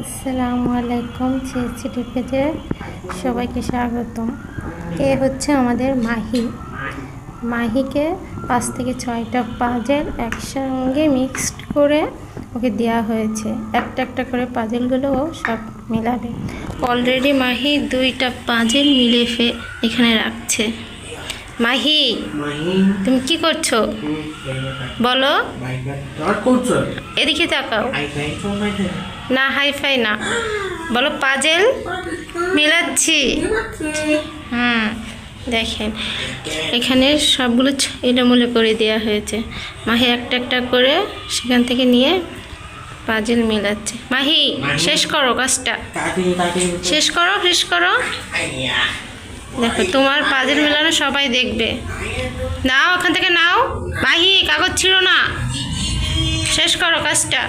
আসসালামু আলাইকুম, সিএসসি পেজে সবাইকে স্বাগতম। এ হচ্ছে আমাদের মাহিকে 5 থেকে 6টা পাজেল একসঙ্গে মিক্সড করে ওকে দেওয়া হয়েছে। একটা একটা করে পাজেলগুলো সব মেলাবে। অলরেডি মাহি 2টা পাজেল মিলে এখানে রাখছে। মাহি, তুমি কি করছো বলো? এদিকে তাকাও। না, হাইফাই না, বলো পাজেল মেলাচ্ছি। দেখেন এখানে সবগুলো এলোমেলো করে দেওয়া হয়েছে। মাহি একটা একটা করে সেখান থেকে নিয়ে পাজেল মেলাচ্ছে। মাহি, শেষ করো কাজটা, শেষ করো। দেখো তোমার পাজেল মেলানো সবাই দেখবে। নাও ওখান থেকে নাও। মাহি, কাগজ ছিল না, শেষ করো কাজটা।